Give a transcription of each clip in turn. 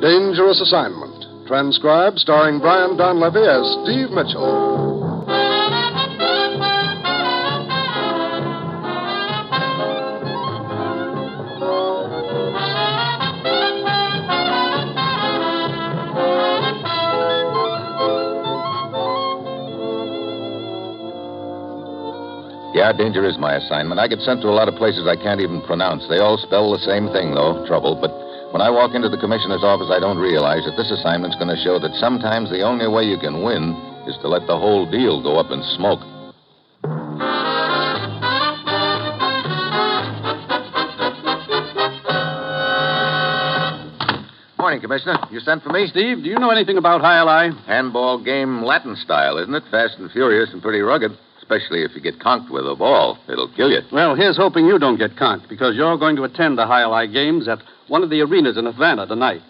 Dangerous Assignment, transcribed starring Brian Donlevy as Steve Mitchell. Yeah, danger is my assignment. I get sent to a lot of places I can't even pronounce. They all spell the same thing, though, trouble. But when I walk into the commissioner's office, I don't realize that this assignment's going to show that sometimes the only way you can win is to let the whole deal go up in smoke. Morning, Commissioner. You sent for me? Steve, do you know anything about High-Lie? Handball game Latin style, isn't it? Fast and furious and pretty rugged. Especially if you get conked with a ball. It'll kill you. Well, here's hoping you don't get conked, because you're going to attend the High-Lie games at one of the arenas in Havana tonight.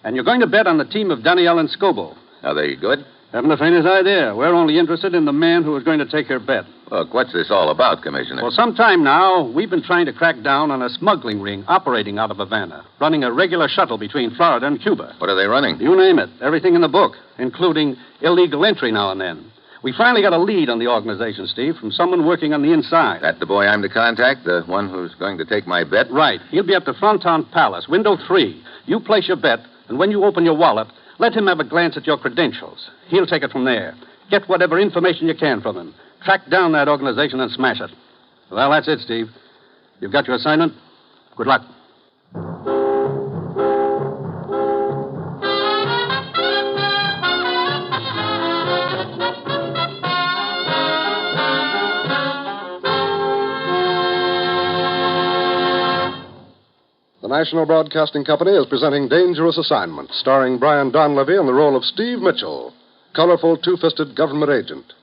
And you're going to bet on the team of Danielle and Scobo. Are they good? Haven't the faintest idea. We're only interested in the man who is going to take your bet. Look, what's this all about, Commissioner? For some time now, we've been trying to crack down on a smuggling ring operating out of Havana, running a regular shuttle between Florida and Cuba. What are they running? You name it. Everything in the book, including illegal entry now and then. We finally got a lead on the organization, Steve, from someone working on the inside. That the boy I'm to contact? The one who's going to take my bet? Right. He'll be up to Fronton Palace, window 3. You place your bet, and when you open your wallet, let him have a glance at your credentials. He'll take it from there. Get whatever information you can from him. Track down that organization and smash it. Well, that's it, Steve. You've got your assignment. Good luck. The National Broadcasting Company is presenting Dangerous Assignment, starring Brian Donlevy in the role of Steve Mitchell, colorful two-fisted government agent.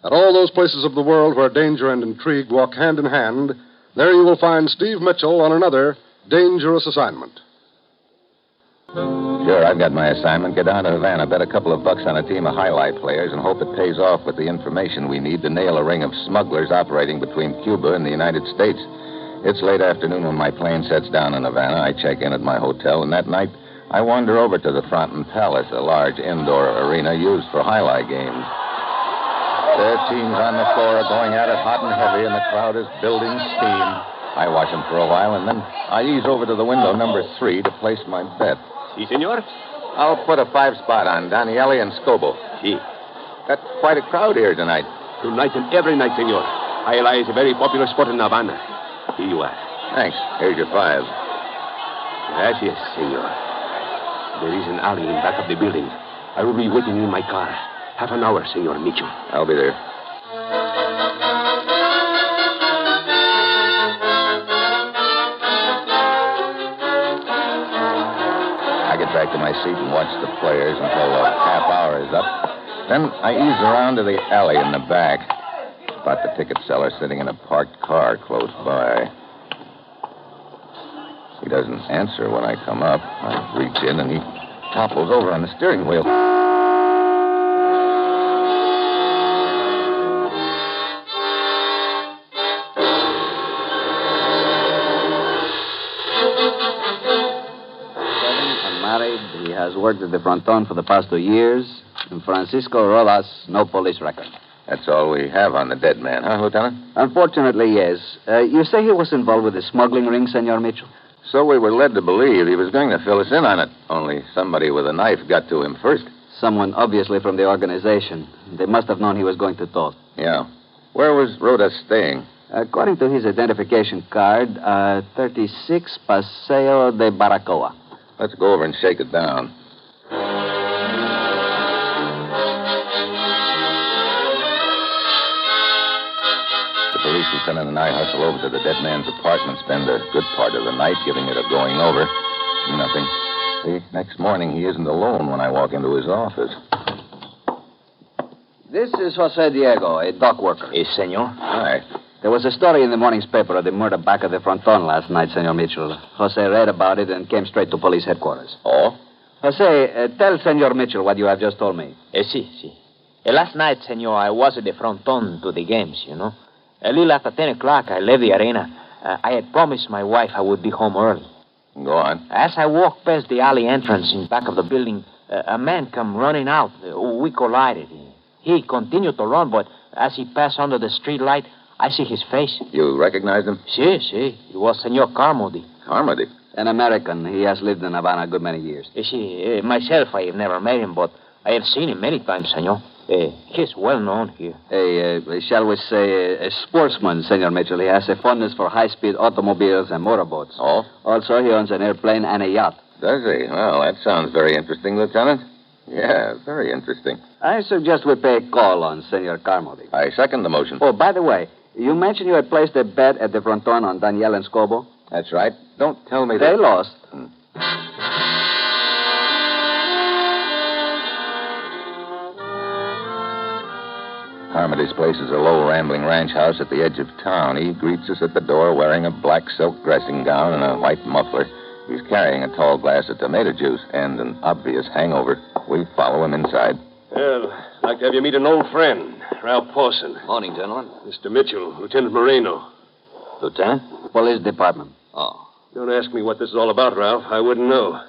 At all those places of the world where danger and intrigue walk hand in hand, there you will find Steve Mitchell on another Dangerous Assignment. Sure, I've got my assignment. Get down to Havana, bet a couple of bucks on a team of highlight players, and hope it pays off with the information we need to nail a ring of smugglers operating between Cuba and the United States. It's late afternoon when my plane sets down in Havana. I check in at my hotel, and that night I wander over to the Fronton Palace, a large indoor arena used for highlight games. Their teams on the floor are going at it hot and heavy, and the crowd is building steam. I watch them for a while, and then I ease over to the window number 3 to place my bet. Si, senor? I'll put a 5-spot on Daniele and Scobo. Si. Got quite a crowd here tonight. Tonight and every night, senor. High-Lie is a very popular sport in Havana. Here you are. Thanks. Here's your 5. Gracias, senor. There is an alley in back of the building. I will be waiting in my car. Half an hour, senor Mitchell. I'll be there. I get back to my seat and watch the players until the half hour is up. Then I ease around to the alley in the back. Spot the ticket seller sitting in a parked car close by. He doesn't answer when I come up. I reach in and he topples over on the steering wheel. Unmarried. He has worked at the Fronton for the past 2 years. And Francisco Rodas, no police record. That's all we have on the dead man, huh, Lieutenant? Unfortunately, yes. You say he was involved with the smuggling ring, Senor Mitchell? So we were led to believe he was going to fill us in on it. Only somebody with a knife got to him first. Someone obviously from the organization. They must have known he was going to talk. Yeah. Where was Rhoda staying? According to his identification card, 36 Paseo de Baracoa. Let's go over and shake it down. The police lieutenant and I hustle over to the dead man's apartment, spend a good part of the night giving it a going over. Nothing. The next morning, he isn't alone when I walk into his office. This is Jose Diego, a dock worker. Yes, senor. Hi. There was a story in the morning's paper of the murder back at the Fronton last night, Senor Mitchell. Jose read about it and came straight to police headquarters. Oh? Jose, tell Senor Mitchell what you have just told me. Si. Last night, senor, I was at the Fronton to the games, you know. A little after 10 o'clock, I left the arena. I had promised my wife I would be home early. Go on. As I walked past the alley entrance in back of the building, a man come running out. We collided. He continued to run, but as he passed under the street light, I see his face. You recognized him? Si. It was Senor Carmody. Carmody? An American. He has lived in Havana a good many years. Myself, I have never met him, but I have seen him many times, senor. He's well known here. Shall we say, a sportsman, Senor Mitchell. He has a fondness for high-speed automobiles and motorboats. Oh? Also, he owns an airplane and a yacht. Does he? Well, that sounds very interesting, Lieutenant. Yeah, very interesting. I suggest we pay a call on Senor Carmody. I second the motion. Oh, by the way, you mentioned you had placed a bet at the fronton on Danielle and Scobo. That's right. Don't tell me They that... lost. Carmody's place is a low, rambling ranch house at the edge of town. He greets us at the door wearing a black silk dressing gown and a white muffler. He's carrying a tall glass of tomato juice and an obvious hangover. We follow him inside. Well, I'd like to have you meet an old friend, Ralph Pawson. Morning, gentlemen. Mr. Mitchell, Lieutenant Moreno. Lieutenant? Police Department. Oh. Don't ask me what this is all about, Ralph. I wouldn't know.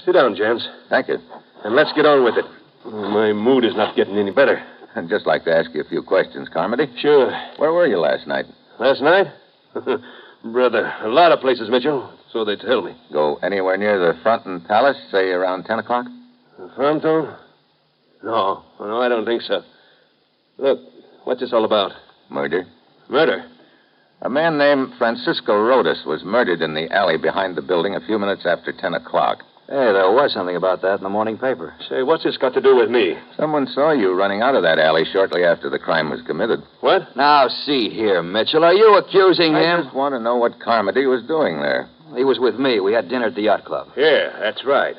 Sit down, gents. Thank you. And let's get on with it. My mood is not getting any better. I'd just like to ask you a few questions, Carmody. Sure. Where were you last night? Last night? Brother, a lot of places, Mitchell. So they tell me. Go anywhere near the Fronton Palace, say around 10 o'clock? Fronton? No, I don't think so. Look, what's this all about? Murder. Murder? A man named Francisco Rodas was murdered in the alley behind the building a few minutes after 10 o'clock. Hey, there was something about that in the morning paper. Say, what's this got to do with me? Someone saw you running out of that alley shortly after the crime was committed. What? Now, see here, Mitchell. Are you accusing I him? just want to know what Carmody was doing there. He was with me. We had dinner at the yacht club. Yeah, that's right.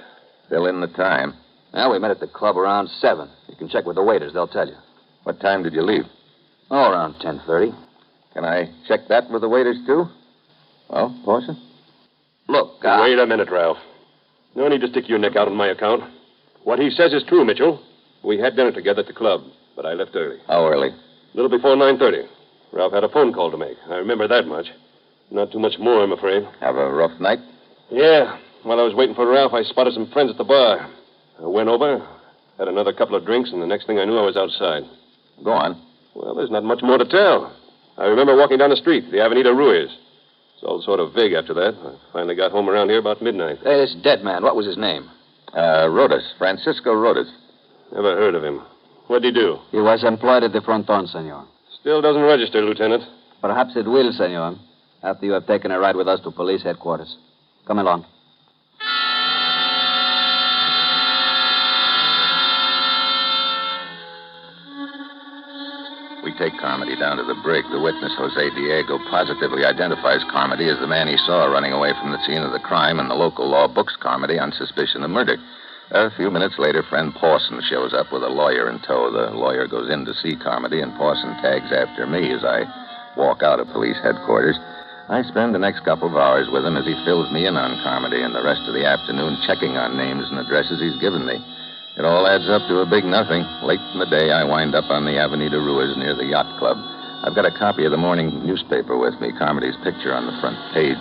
Fill in the time. Well, we met at the club around 7. You can check with the waiters. They'll tell you. What time did you leave? Oh, around 10:30. Can I check that with the waiters, too? Well, Pawson? Look, Wait a minute, Ralph. No need to stick your neck out on my account. What he says is true, Mitchell. We had dinner together at the club, but I left early. How early? A little before 9:30. Ralph had a phone call to make. I remember that much. Not too much more, I'm afraid. Have a rough night? Yeah. While I was waiting for Ralph, I spotted some friends at the bar. I went over, had another couple of drinks, and the next thing I knew, I was outside. Go on. Well, there's not much more to tell. I remember walking down the street, the Avenida Ruiz. It's all sort of vague after that. I finally got home around here about midnight. Hey, this dead man, what was his name? Rodas. Francisco Rodas. Never heard of him. What'd he do? He was employed at the fronton, senor. Still doesn't register, Lieutenant. Perhaps it will, senor, after you have taken a ride with us to police headquarters. Come along. We take Carmody down to the brig. The witness, Jose Diego, positively identifies Carmody as the man he saw running away from the scene of the crime, and the local law books Carmody on suspicion of murder. A few minutes later, friend Pawson shows up with a lawyer in tow. The lawyer goes in to see Carmody, and Pawson tags after me as I walk out of police headquarters. I spend the next couple of hours with him as he fills me in on Carmody, and the rest of the afternoon checking on names and addresses he's given me. It all adds up to a big nothing. Late in the day, I wind up on the Avenida Ruiz near the yacht club. I've got a copy of the morning newspaper with me, Carmody's picture on the front page.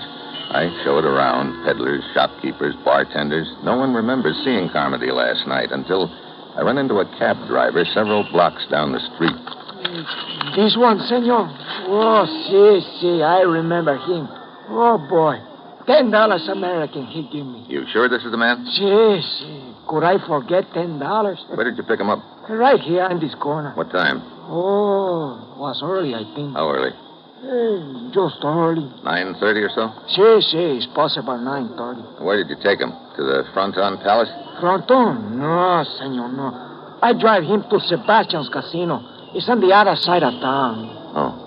I show it around, peddlers, shopkeepers, bartenders. No one remembers seeing Carmody last night until I run into a cab driver several blocks down the street. This one, senor. Oh, si, I remember him. Oh, boy. $10 American he give me. You sure this is the man? Si. Could I forget $10? Where did you pick him up? Right here in this corner. What time? Oh, was early, I think. How early? Just early. 9:30 or so? Si, it's possible 9:30. Where did you take him? To the Fronton Palace? Fronton? No, senor, no. I drive him to Sebastian's casino. It's on the other side of town. Oh.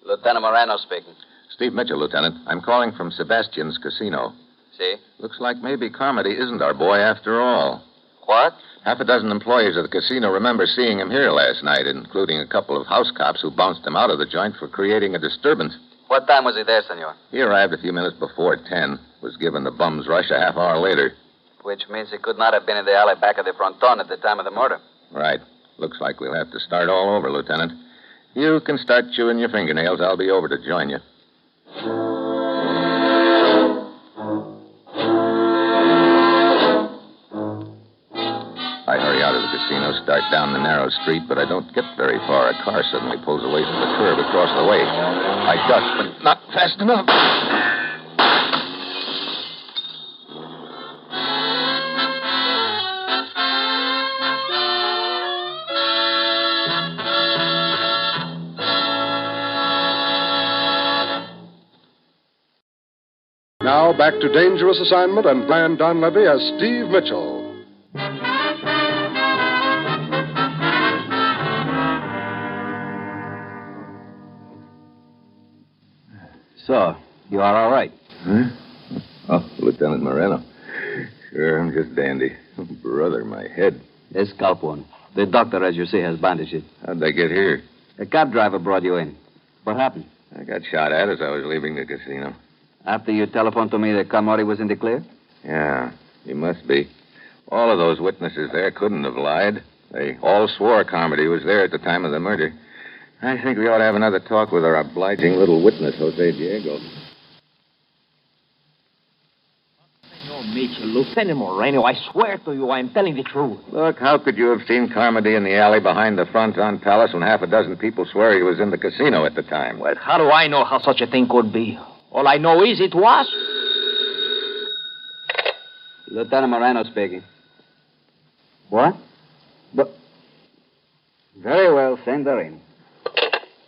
Lieutenant Moreno speaking. Steve Mitchell, Lieutenant. I'm calling from Sebastian's casino. See? Looks like maybe Carmody isn't our boy after all. What? Half a dozen employees of the casino remember seeing him here last night, including a couple of house cops who bounced him out of the joint for creating a disturbance. What time was he there, senor? He arrived a few minutes before 10, was given the bum's rush a half hour later. Which means he could not have been in the alley back of the fronton at the time of the murder. Right. Looks like we'll have to start all over, Lieutenant. You can start chewing your fingernails. I'll be over to join you. I hurry out of the casino, start down the narrow street, but I don't get very far. A car suddenly pulls away from the curb across the way. I duck, but not fast enough. Now back to Dangerous Assignment and Brian Donlevy as Steve Mitchell. So, you are all right. Huh? Oh, Lieutenant Moreno. Sure, I'm just dandy. Brother, my head. A scalp wound. The doctor, as you see, has bandaged it. How'd they get here? A cab driver brought you in. What happened? I got shot at as I was leaving the casino. After you telephoned to me that Camorri was in the clear? Yeah, he must be. All of those witnesses there couldn't have lied. They all swore Carmody was there at the time of the murder. I think we ought to have another talk with our obliging little witness, Jose Diego. No, Mitchell, Lieutenant Moreno, I swear to you, I'm telling the truth. Look, how could you have seen Carmody in the alley behind the Fronton Palace when half a dozen people swear he was in the casino at the time? Well, how do I know how such a thing could be? All I know is it was. Lieutenant Moreno speaking. What? But... Very well, send her in.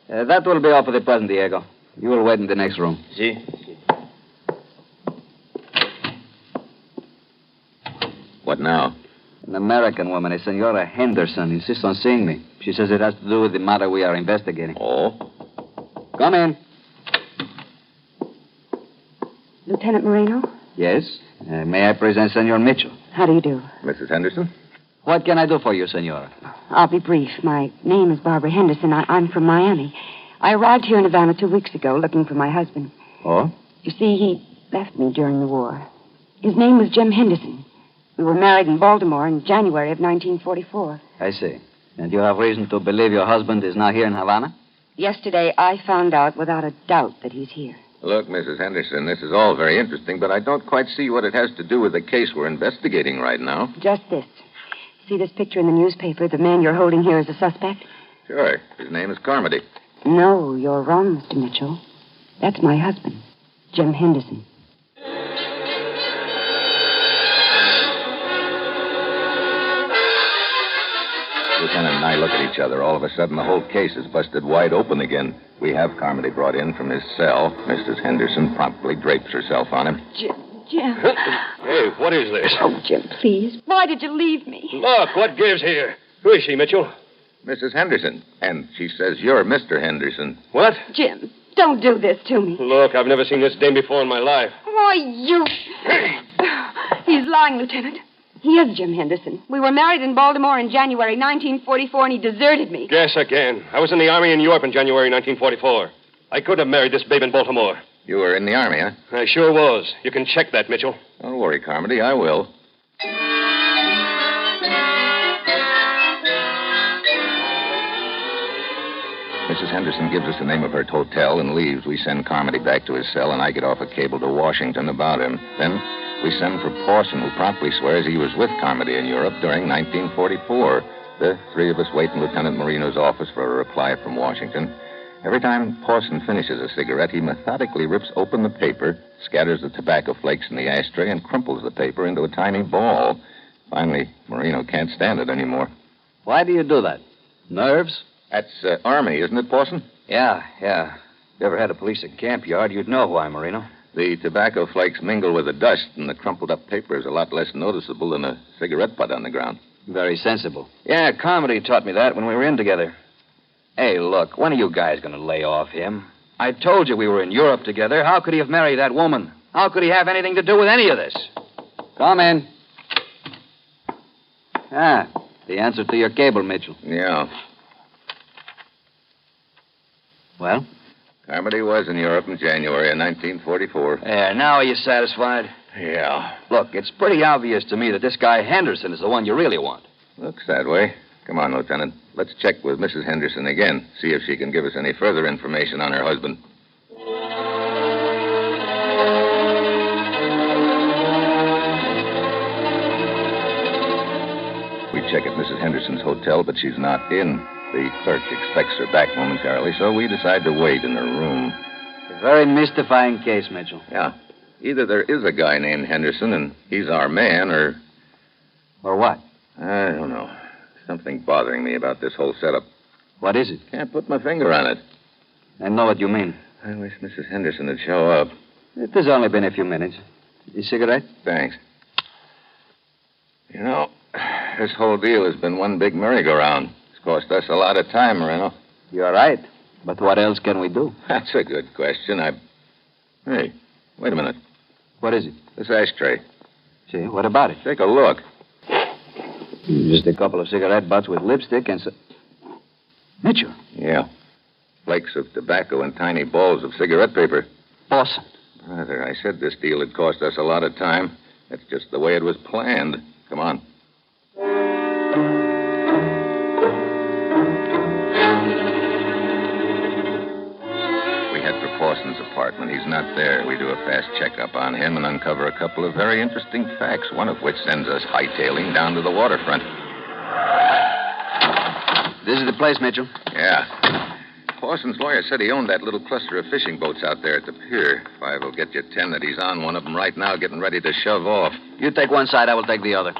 That will be all for the present, Diego. You will wait in the next room. Si. What now? An American woman, a Senora Henderson, insists on seeing me. She says it has to do with the matter we are investigating. Oh? Come in. Lieutenant Moreno? Yes? May I present Senor Mitchell? How do you do? Mrs. Henderson? What can I do for you, Senora? I'll be brief. My name is Barbara Henderson. I'm from Miami. I arrived here in Havana 2 weeks ago looking for my husband. Oh? You see, he left me during the war. His name was Jim Henderson. We were married in Baltimore in January of 1944. I see. And you have reason to believe your husband is now here in Havana? Yesterday, I found out without a doubt that he's here. Look, Mrs. Henderson, this is all very interesting, but I don't quite see what it has to do with the case we're investigating right now. Just this. See this picture in the newspaper? The man you're holding here is a suspect? Sure. His name is Carmody. No, you're wrong, Mr. Mitchell. That's my husband, Jim Henderson. Lieutenant and I look at each other. All of a sudden, the whole case is busted wide open again. We have Carmody brought in from his cell. Mrs. Henderson promptly drapes herself on him. Jim. Hey, what is this? Oh, Jim, please. Why did you leave me? Look, what gives here? Who is she, Mitchell? Mrs. Henderson. And she says you're Mr. Henderson. What? Jim, don't do this to me. Look, I've never seen this dame before in my life. Why, you... He's lying, Lieutenant. He is Jim Henderson. We were married in Baltimore in January 1944, and he deserted me. Guess again. I was in the Army in Europe in January 1944. I couldn't have married this babe in Baltimore. You were in the Army, huh? I sure was. You can check that, Mitchell. Don't worry, Carmody. I will. Mrs. Henderson gives us the name of her hotel and leaves. We send Carmody back to his cell, and I get off a cable to Washington about him. Then we send for Pawson, who promptly swears he was with Carmody in Europe during 1944. The three of us wait in Lieutenant Moreno's office for a reply from Washington. Every time Pawson finishes a cigarette, he methodically rips open the paper, scatters the tobacco flakes in the ashtray, and crumples the paper into a tiny ball. Finally, Moreno can't stand it anymore. Why do you do that? Nerves? That's Army, isn't it, Pawson? Yeah. If you ever had a police at camp yard, you'd know why, Moreno. The tobacco flakes mingle with the dust, and the crumpled up paper is a lot less noticeable than a cigarette butt on the ground. Very sensible. Yeah, Carmody taught me that when we were in together. Hey, look, when are you guys going to lay off him? I told you we were in Europe together. How could he have married that woman? How could he have anything to do with any of this? Come in. Ah, the answer to your cable, Mitchell. Yeah. Well? Carmody was in Europe in January of 1944. Yeah, now are you satisfied? Yeah. Look, it's pretty obvious to me that this guy Henderson is the one you really want. Looks that way. Come on, Lieutenant. Let's check with Mrs. Henderson again, see if she can give us any further information on her husband. We check at Mrs. Henderson's hotel, but she's not in. The clerk expects her back momentarily, so we decide to wait in her room. A very mystifying case, Mitchell. Yeah. Either there is a guy named Henderson, and he's our man, or... Or what? I don't know. Something bothering me about this whole setup. What is it? Can't put my finger on it. I know what you mean. I wish Mrs. Henderson would show up. It has only been a few minutes. You cigarette? Thanks. You know, this whole deal has been one big merry-go-round. It's cost us a lot of time, Moreno. You're right. But what else can we do? That's a good question. Hey, wait a minute. What is it? This ashtray. See, what about it? Take a look. Just a couple of cigarette butts with lipstick and Mitchell. Yeah. Flakes of tobacco and tiny balls of cigarette paper. Awesome. Brother, I said this deal had cost us a lot of time. That's just the way it was planned. Come on. We head for Parsons' apartment. He's not there. We do a fast checkup on him and uncover a couple of very interesting facts, one of which sends us hightailing down to the waterfront. This is the place, Mitchell. Yeah. Parsons' lawyer said he owned that little cluster of fishing boats out there at the pier. Five will get you 10 that he's on one of them right now, getting ready to shove off. You take one side, I will take the other.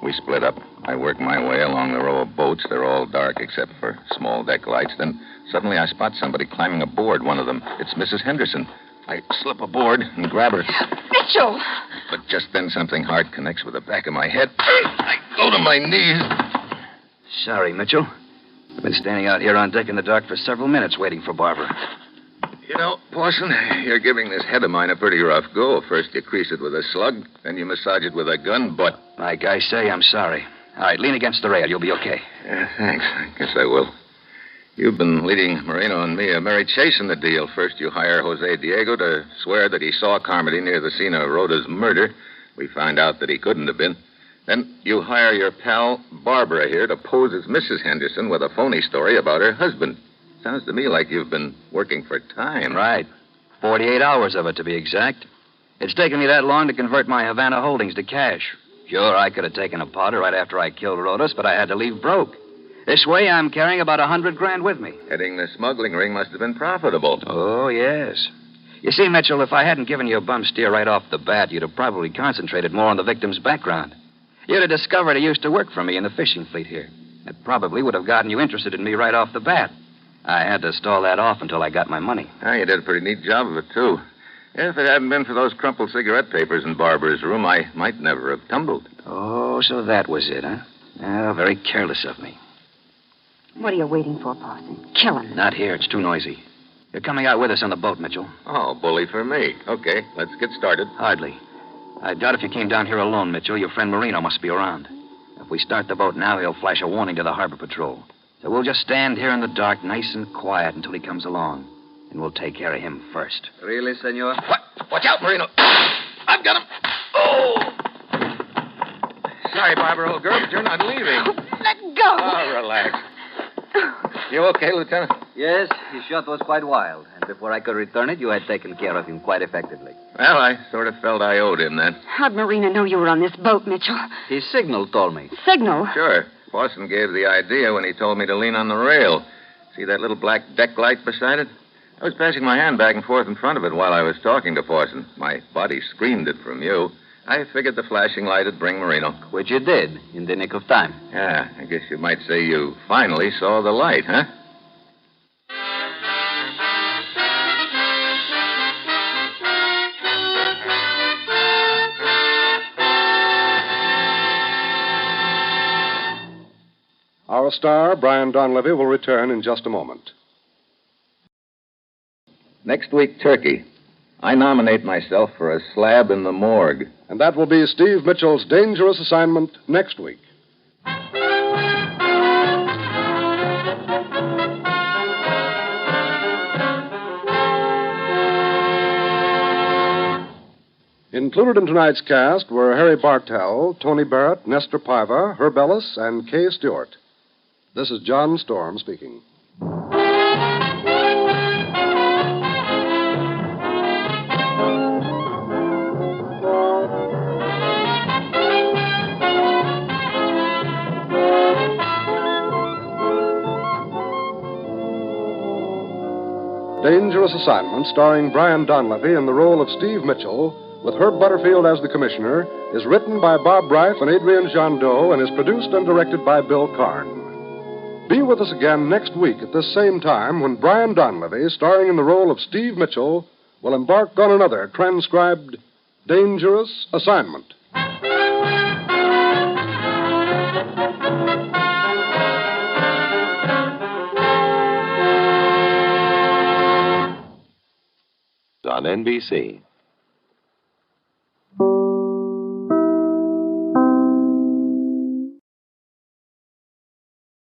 We split up. I work my way along the row of boats. They're all dark except for small deck lights. Then suddenly I spot somebody climbing aboard one of them. It's Mrs. Henderson. I slip aboard and grab her. Mitchell! But just then something hard connects with the back of my head. I go to my knees. Sorry, Mitchell. I've been standing out here on deck in the dark for several minutes waiting for Barbara. You know, Parson, you're giving this head of mine a pretty rough go. First you crease it with a slug, then you massage it with a gun butt. Like I say, I'm sorry. All right, lean against the rail. You'll be okay. Yeah, thanks. I guess I will. You've been leading Moreno and me a merry chase in the deal. First you hire Jose Diego to swear that he saw Carmody near the scene of Rhoda's murder. We find out that he couldn't have been. Then you hire your pal Barbara here to pose as Mrs. Henderson with a phony story about her husband. Sounds to me like you've been working for time. Right. 48 hours of it, to be exact. It's taken me that long to convert my Havana holdings to cash. Sure, I could have taken a powder right after I killed Rhodas, but I had to leave broke. This way, I'm carrying about $100,000 with me. Heading the smuggling ring must have been profitable. Oh, yes. You see, Mitchell, if I hadn't given you a bum steer right off the bat, you'd have probably concentrated more on the victim's background. You'd have discovered he used to work for me in the fishing fleet here. It probably would have gotten you interested in me right off the bat. I had to stall that off until I got my money. Ah, you did a pretty neat job of it, too. If it hadn't been for those crumpled cigarette papers in Barbara's room, I might never have tumbled. Oh, so that was it, huh? Oh, very careless of me. What are you waiting for, Parson? Kill him. Not here. It's too noisy. You're coming out with us on the boat, Mitchell. Oh, bully for me. Okay, let's get started. Hardly. I doubt if you came down here alone, Mitchell. Your friend Marino must be around. If we start the boat now, he'll flash a warning to the harbor patrol. So we'll just stand here in the dark, nice and quiet, until he comes along. And we'll take care of him first. Really, senor? What? Watch out, Marino. I've got him. Oh! Sorry, Barbara, old girl, but you're not leaving. Let go. Oh, relax. You okay, Lieutenant? Yes, his shot was quite wild. And before I could return it, you had taken care of him quite effectively. Well, I sort of felt I owed him that. How'd Marina know you were on this boat, Mitchell? His signal told me. Signal? Sure. Parson gave the idea when he told me to lean on the rail. See that little black deck light beside it? I was passing my hand back and forth in front of it while I was talking to Parson. My body screamed it from you. I figured the flashing light would bring Marino. Which you did, in the nick of time. Yeah, I guess you might say you finally saw the light, huh? Our star, Brian Donlevy, will return in just a moment. Next week, Turkey. I nominate myself for a slab in the morgue. And that will be Steve Mitchell's dangerous assignment next week. Included in tonight's cast were Harry Bartell, Tony Barrett, Nestor Paiva, Herb Ellis, and Kay Stewart. This is John Storm speaking. Dangerous Assignment, starring Brian Donlevy in the role of Steve Mitchell, with Herb Butterfield as the commissioner, is written by Bob Reif and Adrian Jandot and is produced and directed by Bill Karn. Be with us again next week at this same time when Brian Donlevy, starring in the role of Steve Mitchell, will embark on another transcribed Dangerous Assignment. On NBC.